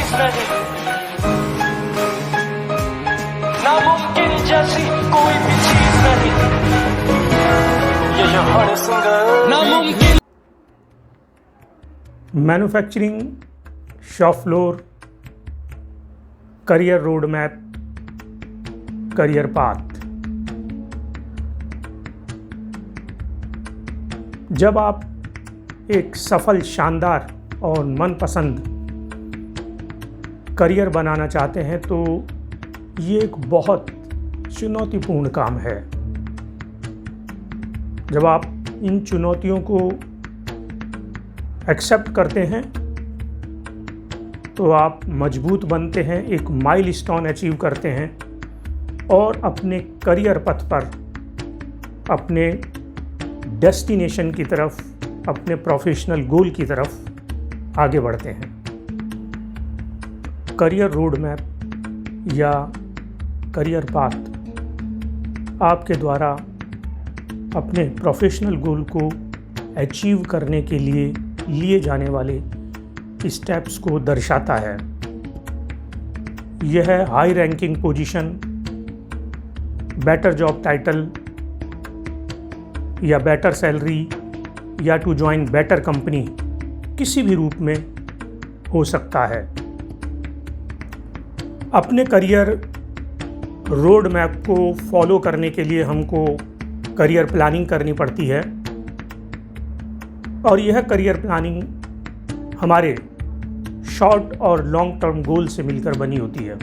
चीज नहीं, नामुमकिन जैसी कोई भी चीज नहीं, ये जो हर सिंगर नामुमकिन। Manufacturing shop floor, career road map, career path. जब आप एक सफल, शानदार और मनपसंद करियर बनाना चाहते हैं तो ये एक बहुत चुनौतीपूर्ण काम है। जब आप इन चुनौतियों को एक्सेप्ट करते हैं तो आप मजबूत बनते हैं, एक माइलस्टोन अचीव करते हैं और अपने करियर पथ पर, अपने डेस्टिनेशन की तरफ, अपने प्रोफेशनल गोल की तरफ आगे बढ़ते हैं। करियर रोड मैप या करियर पाथ आपके द्वारा अपने प्रोफेशनल गोल को अचीव करने के लिए जाने वाले स्टेप्स को दर्शाता है। यह है high ranking position, better job title या बेटर सैलरी या टू ज्वाइन बेटर कंपनी, किसी भी रूप में हो सकता है। अपने करियर रोड मैप को फॉलो करने के लिए हमको करियर प्लानिंग करनी पड़ती है और यह करियर प्लानिंग हमारे शॉर्ट और लॉन्ग टर्म गोल से मिलकर बनी होती है।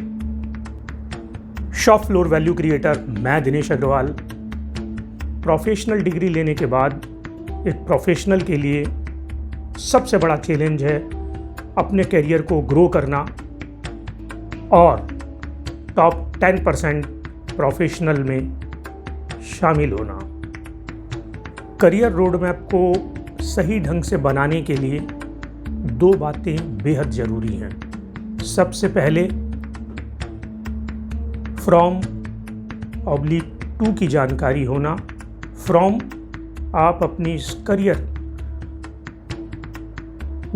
शॉप फ्लोर वैल्यू क्रिएटर मैं दिनेश अग्रवाल। प्रोफेशनल डिग्री लेने के बाद एक प्रोफेशनल के लिए सबसे बड़ा चैलेंज है अपने करियर को ग्रो करना और टॉप 10% प्रोफेशनल में शामिल होना। करियर रोड मैप को सही ढंग से बनाने के लिए दो बातें बेहद ज़रूरी हैं। सबसे पहले फ्रॉम /टू की जानकारी होना। फ्रॉम आप अपनी इस करियर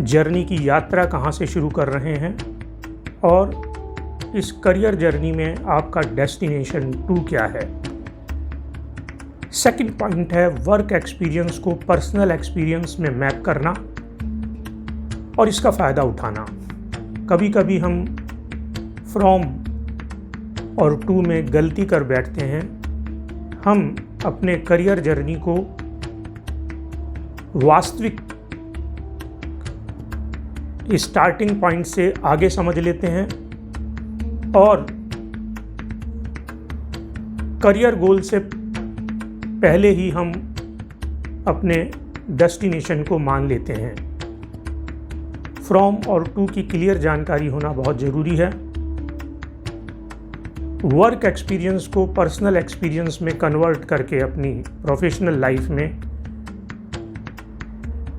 जर्नी की यात्रा कहाँ से शुरू कर रहे हैं और इस करियर जर्नी में आपका डेस्टिनेशन टू क्या है। सेकंड पॉइंट है वर्क एक्सपीरियंस को पर्सनल एक्सपीरियंस में मैप करना और इसका फ़ायदा उठाना। कभी कभी हम फ्रॉम और टू में गलती कर बैठते हैं। हम अपने करियर जर्नी को वास्तविक स्टार्टिंग पॉइंट से आगे समझ लेते हैं और करियर गोल से पहले ही हम अपने डेस्टिनेशन को मान लेते हैं। फ्रॉम और टू की क्लियर जानकारी होना बहुत ज़रूरी है। वर्क एक्सपीरियंस को पर्सनल एक्सपीरियंस में कन्वर्ट करके अपनी प्रोफेशनल लाइफ में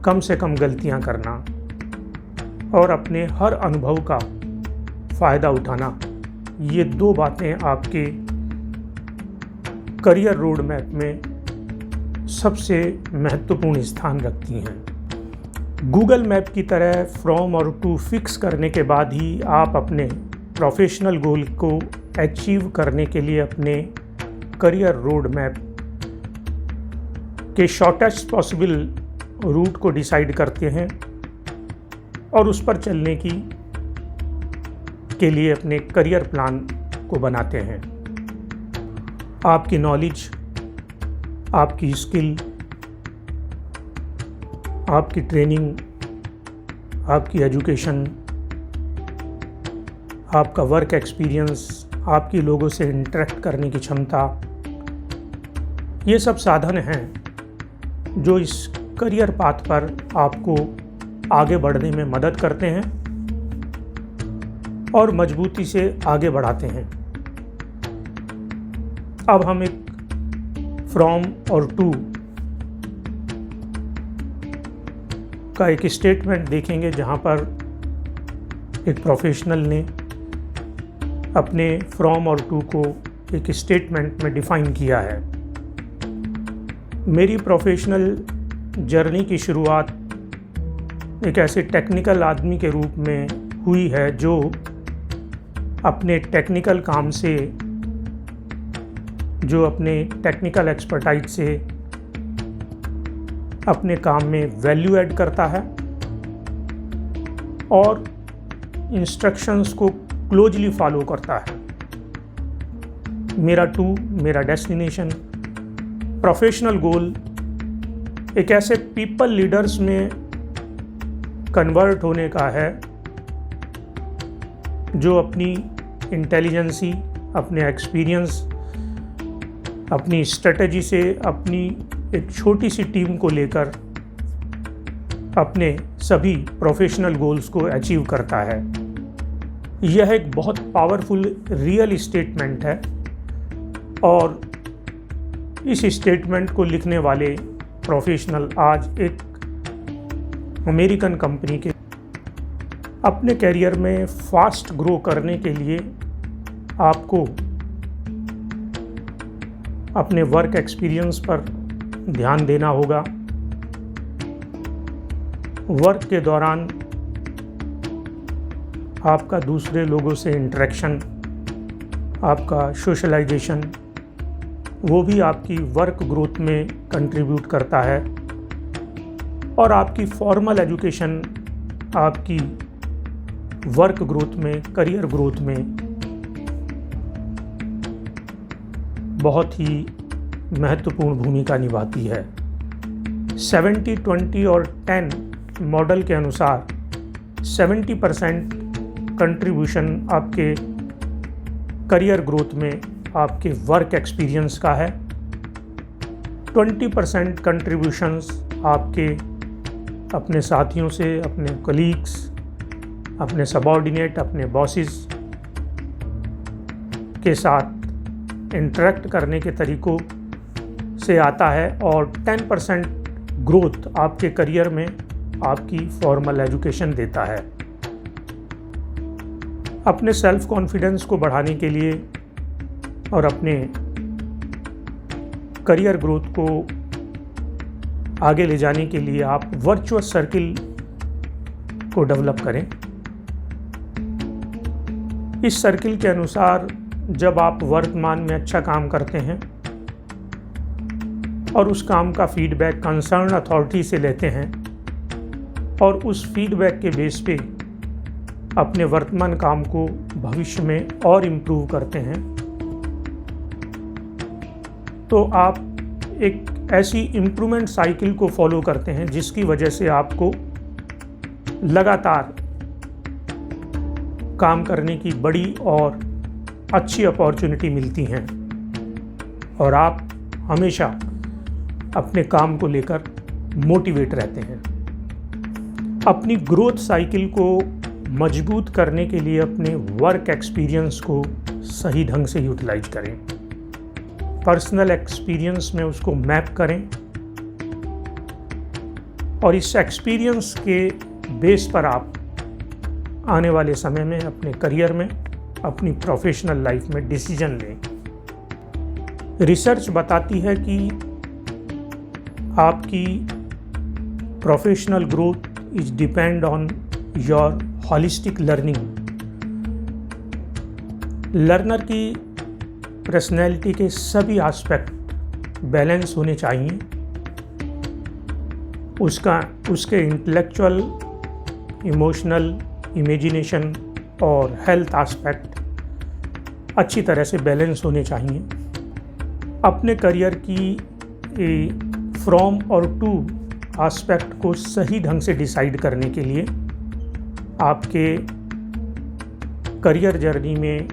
कम से कम गलतियां करना और अपने हर अनुभव का फ़ायदा उठाना, ये दो बातें आपके करियर रोड मैप में सबसे महत्वपूर्ण स्थान रखती हैं। गूगल मैप की तरह फ्रॉम और टू फिक्स करने के बाद ही आप अपने प्रोफेशनल गोल को अचीव करने के लिए अपने करियर रोड मैप के शॉर्टेस्ट पॉसिबल रूट को डिसाइड करते हैं और उस पर चलने के लिए अपने करियर प्लान को बनाते हैं। आपकी नॉलेज, आपकी स्किल, आपकी ट्रेनिंग, आपकी एजुकेशन, आपका वर्क एक्सपीरियंस, आपकी लोगों से इंटरेक्ट करने की क्षमता, ये सब साधन हैं जो इस करियर पाथ पर आपको आगे बढ़ने में मदद करते हैं और मजबूती से आगे बढ़ाते हैं। अब हम एक फ्रॉम और टू का एक स्टेटमेंट देखेंगे जहां पर एक प्रोफेशनल ने अपने फ्रॉम और टू को एक स्टेटमेंट में डिफाइन किया है। मेरी प्रोफेशनल जर्नी की शुरुआत एक ऐसे टेक्निकल आदमी के रूप में हुई है, जो अपने टेक्निकल काम से, जो अपने टेक्निकल एक्सपर्टाइज से अपने काम में वैल्यू ऐड करता है और इंस्ट्रक्शंस को क्लोजली फॉलो करता है। मेरा टू मेरा डेस्टिनेशन प्रोफेशनल गोल एक ऐसे पीपल लीडर्स में कन्वर्ट होने का है जो अपनी इंटेलिजेंसी, अपने एक्सपीरियंस, अपनी स्ट्रेटजी से अपनी एक छोटी सी टीम को लेकर अपने सभी प्रोफेशनल गोल्स को अचीव करता है। यह एक बहुत पावरफुल रियल स्टेटमेंट है और इस स्टेटमेंट को लिखने वाले प्रोफेशनल आज एक अमेरिकन कंपनी के अपने करियर में फास्ट ग्रो करने के लिए आपको अपने वर्क एक्सपीरियंस पर ध्यान देना होगा। वर्क के दौरान आपका दूसरे लोगों से इंटरेक्शन, आपका सोशलाइजेशन, वो भी आपकी वर्क ग्रोथ में कंट्रीब्यूट करता है और आपकी फॉर्मल एजुकेशन आपकी वर्क ग्रोथ में, करियर ग्रोथ में बहुत ही महत्वपूर्ण भूमिका निभाती है। 70, 20 और 10 मॉडल के अनुसार 70% कंट्रीब्यूशन आपके करियर ग्रोथ में आपके वर्क एक्सपीरियंस का है, 20% कंट्रीब्यूशंस आपके अपने साथियों से, अपने कलीग्स, अपने सबऑर्डिनेट, अपने बॉसेस के साथ इंटरेक्ट करने के तरीकों से आता है और 10% ग्रोथ आपके करियर में आपकी फॉर्मल एजुकेशन देता है। अपने सेल्फ कॉन्फिडेंस को बढ़ाने के लिए और अपने करियर ग्रोथ को आगे ले जाने के लिए आप वर्चुअस सर्किल को डेवलप करें। इस सर्किल के अनुसार जब आप वर्तमान में अच्छा काम करते हैं और उस काम का फीडबैक कंसर्न अथॉरिटी से लेते हैं और उस फीडबैक के बेस पे अपने वर्तमान काम को भविष्य में और इम्प्रूव करते हैं, तो आप एक ऐसी इम्प्रूवमेंट साइकिल को फॉलो करते हैं जिसकी वजह से आपको लगातार काम करने की बड़ी और अच्छी अपॉर्चुनिटी मिलती हैं और आप हमेशा अपने काम को लेकर मोटिवेट रहते हैं। अपनी ग्रोथ साइकिल को मजबूत करने के लिए अपने वर्क एक्सपीरियंस को सही ढंग से यूटिलाइज करें, पर्सनल एक्सपीरियंस में उसको मैप करें और इस एक्सपीरियंस के बेस पर आप आने वाले समय में अपने करियर में, अपनी प्रोफेशनल लाइफ में डिसीजन लें। रिसर्च बताती है कि आपकी professional growth is depend on your holistic learning. Learner की पर्सनैलिटी के सभी एस्पेक्ट बैलेंस होने चाहिए। उसके इंटेलेक्चुअल, इमोशनल, इमेजिनेशन और हेल्थ एस्पेक्ट अच्छी तरह से बैलेंस होने चाहिए। अपने करियर की फ्रॉम और टू एस्पेक्ट को सही ढंग से डिसाइड करने के लिए आपके करियर जर्नी में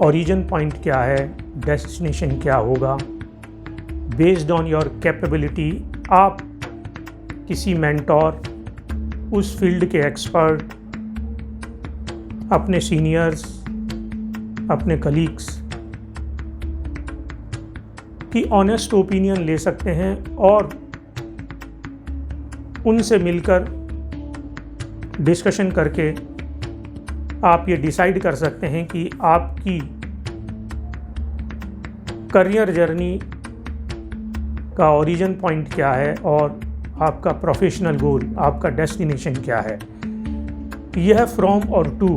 ओरिजिन पॉइंट क्या है, डेस्टिनेशन क्या होगा, बेस्ड ऑन योर कैपेबिलिटी आप किसी मेंटोर, उस फील्ड के एक्सपर्ट, अपने सीनियर्स, अपने कलीग्स की ऑनेस्ट ओपिनियन ले सकते हैं और उनसे मिलकर डिस्कशन करके आप ये डिसाइड कर सकते हैं कि आपकी करियर जर्नी का ओरिजिन पॉइंट क्या है और आपका प्रोफेशनल गोल, आपका डेस्टिनेशन क्या है। यह फ्रॉम और टू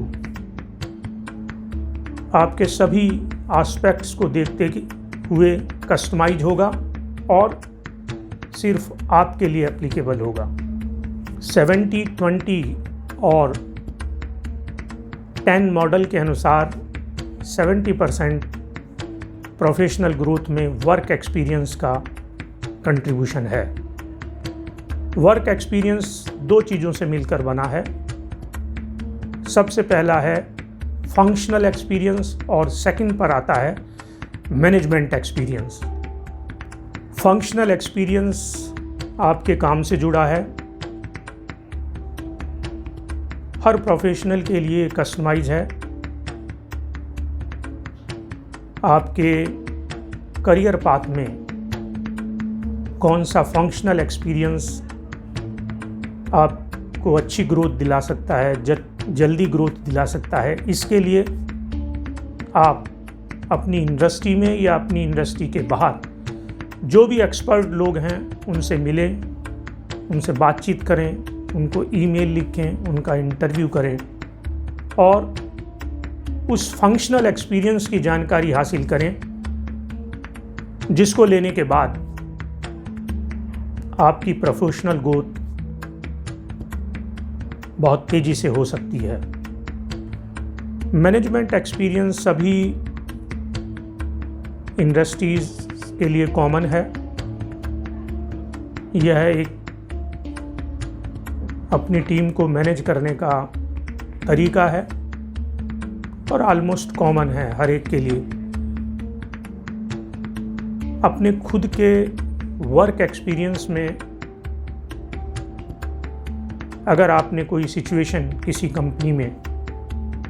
आपके सभी एस्पेक्ट्स को देखते हुए कस्टमाइज होगा और सिर्फ आपके लिए एप्लीकेबल होगा। 70-20 और 10 मॉडल के अनुसार 70% प्रोफेशनल ग्रोथ में वर्क एक्सपीरियंस का कंट्रीब्यूशन है। वर्क एक्सपीरियंस दो चीज़ों से मिलकर बना है। सबसे पहला है फंक्शनल एक्सपीरियंस और सेकंड पर आता है मैनेजमेंट एक्सपीरियंस। फंक्शनल एक्सपीरियंस आपके काम से जुड़ा है, हर प्रोफेशनल के लिए कस्टमाइज है। आपके करियर पाथ में कौन सा फंक्शनल एक्सपीरियंस आपको अच्छी ग्रोथ दिला सकता है, जल्दी ग्रोथ दिला सकता है, इसके लिए आप अपनी इंडस्ट्री में या अपनी इंडस्ट्री के बाहर जो भी एक्सपर्ट लोग हैं उनसे मिलें, उनसे बातचीत करें, उनको ईमेल लिखें, उनका इंटरव्यू करें और उस फंक्शनल एक्सपीरियंस की जानकारी हासिल करें, जिसको लेने के बाद आपकी प्रोफेशनल ग्रोथ बहुत तेज़ी से हो सकती है। मैनेजमेंट एक्सपीरियंस सभी इंडस्ट्रीज़ के लिए कॉमन है। यह एक अपनी टीम को मैनेज करने का तरीका है और ऑलमोस्ट कॉमन है हर एक के लिए। अपने खुद के वर्क एक्सपीरियंस में अगर आपने कोई सिचुएशन किसी कंपनी में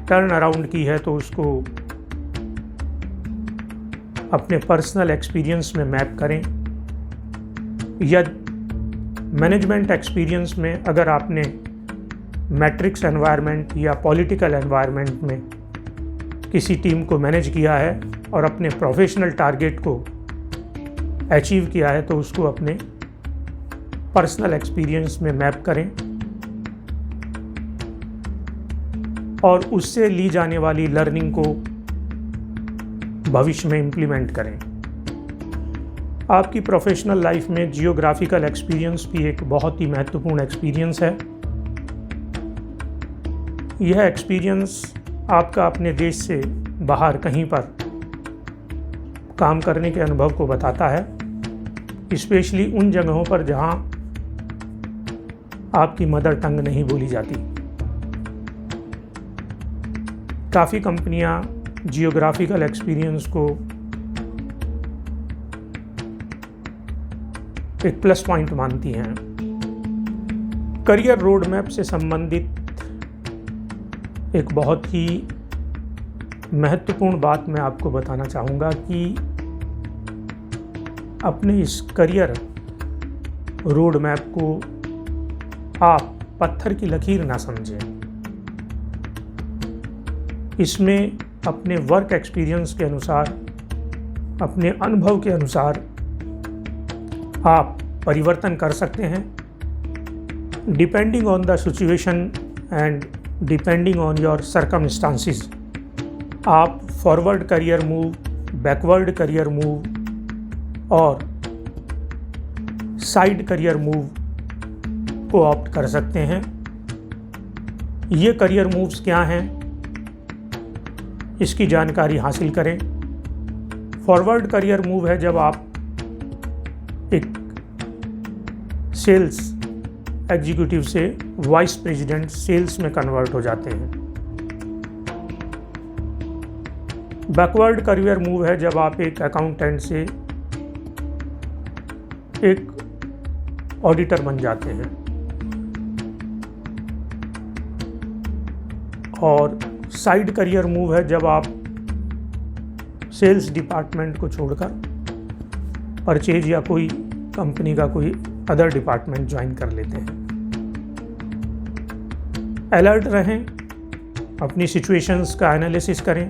टर्न अराउंड की है तो उसको अपने पर्सनल एक्सपीरियंस में मैप करें, या मैनेजमेंट एक्सपीरियंस में अगर आपने मैट्रिक्स एनवायरनमेंट या पॉलिटिकल एनवायरनमेंट में किसी टीम को मैनेज किया है और अपने प्रोफेशनल टारगेट को अचीव किया है तो उसको अपने पर्सनल एक्सपीरियंस में मैप करें और उससे ली जाने वाली लर्निंग को भविष्य में इम्प्लीमेंट करें। आपकी प्रोफेशनल लाइफ में जियोग्राफिकल एक्सपीरियंस भी एक बहुत ही महत्वपूर्ण एक्सपीरियंस है। यह एक्सपीरियंस आपका अपने देश से बाहर कहीं पर काम करने के अनुभव को बताता है, स्पेशली उन जगहों पर जहां आपकी मदर टंग नहीं बोली जाती। काफ़ी कंपनियां जियोग्राफिकल एक्सपीरियंस को एक प्लस पॉइंट मानती हैं। करियर रोड मैप से संबंधित एक बहुत ही महत्वपूर्ण बात मैं आपको बताना चाहूँगा कि अपने इस करियर रोड मैप को आप पत्थर की लकीर ना समझें। इसमें अपने वर्क एक्सपीरियंस के अनुसार, अपने अनुभव के अनुसार आप परिवर्तन कर सकते हैं, depending on the situation and depending on your circumstances. आप forward career move, backward career move और साइड करियर मूव को ऑप्ट कर सकते हैं। ये करियर मूव्स क्या हैं, इसकी जानकारी हासिल करें। फॉरवर्ड करियर मूव है जब आप एक सेल्स एग्जीक्यूटिव से वाइस प्रेसिडेंट सेल्स में कन्वर्ट हो जाते हैं। बैकवर्ड करियर मूव है जब आप एक अकाउंटेंट से एक ऑडिटर बन जाते हैं। और साइड करियर मूव है जब आप सेल्स डिपार्टमेंट को छोड़कर परचेज या कोई कंपनी का कोई अदर डिपार्टमेंट ज्वाइन कर लेते हैं। अलर्ट रहें, अपनी सिचुएशंस का एनालिसिस करें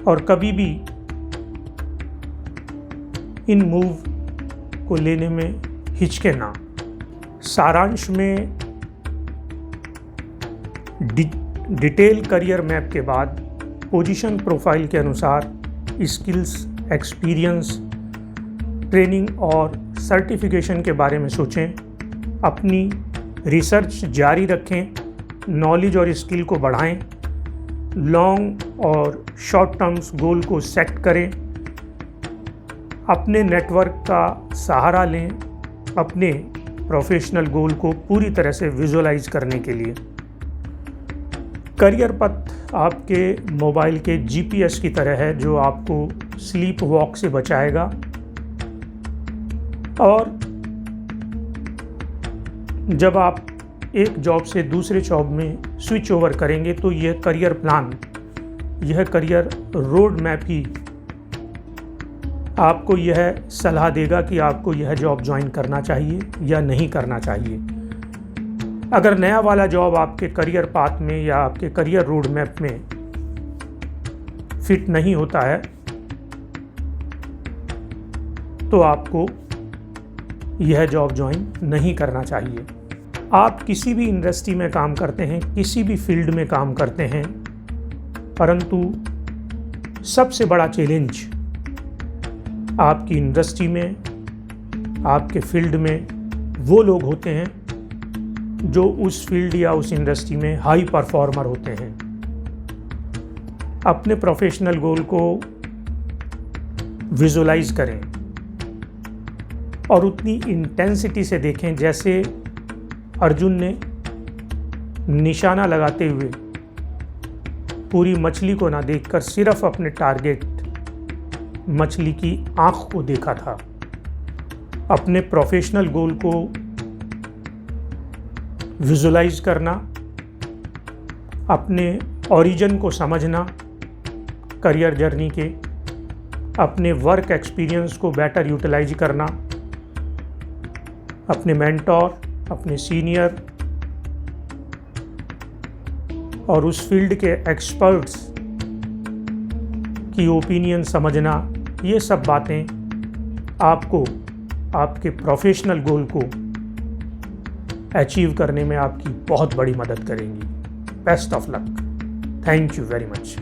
और कभी भी इन मूव को लेने में हिचके ना। सारांश में डिटेल करियर मैप के बाद पोजीशन प्रोफाइल के अनुसार स्किल्स, एक्सपीरियंस, ट्रेनिंग और सर्टिफिकेशन के बारे में सोचें। अपनी रिसर्च जारी रखें, नॉलेज और स्किल को बढ़ाएं, लॉन्ग और शॉर्ट टर्म्स गोल को सेट करें, अपने नेटवर्क का सहारा लें अपने प्रोफेशनल गोल को पूरी तरह से विजुअलाइज करने के लिए। करियर पथ आपके मोबाइल के जीपीएस की तरह है जो आपको स्लीप वॉक से बचाएगा, और जब आप एक जॉब से दूसरे जॉब में स्विच ओवर करेंगे तो यह करियर प्लान, यह करियर रोड मैप ही आपको यह सलाह देगा कि आपको यह जॉब ज्वाइन करना चाहिए या नहीं करना चाहिए। अगर नया वाला जॉब आपके करियर पाथ में या आपके करियर रोड मैप में फिट नहीं होता है तो आपको यह जॉब ज्वाइन नहीं करना चाहिए। आप किसी भी इंडस्ट्री में काम करते हैं, किसी भी फील्ड में काम करते हैं, परंतु सबसे बड़ा चैलेंज आपकी इंडस्ट्री में, आपके फील्ड में वो लोग होते हैं जो उस फील्ड या उस इंडस्ट्री में हाई परफॉर्मर होते हैं। अपने प्रोफेशनल गोल को विजुअलाइज करें और उतनी इंटेंसिटी से देखें जैसे अर्जुन ने निशाना लगाते हुए पूरी मछली को ना देखकर सिर्फ अपने टारगेट मछली की आंख को देखा था। अपने प्रोफेशनल गोल को विजुअलाइज करना, अपने ओरिजिन को समझना करियर जर्नी के, अपने वर्क एक्सपीरियंस को बेटर यूटिलाइज करना, अपने मेंटोर, अपने सीनियर और उस फील्ड के एक्सपर्ट्स की ओपिनियन समझना, ये सब बातें आपको आपके प्रोफेशनल गोल को अचीव करने में आपकी बहुत बड़ी मदद करेंगी। Best of luck. Thank you very much.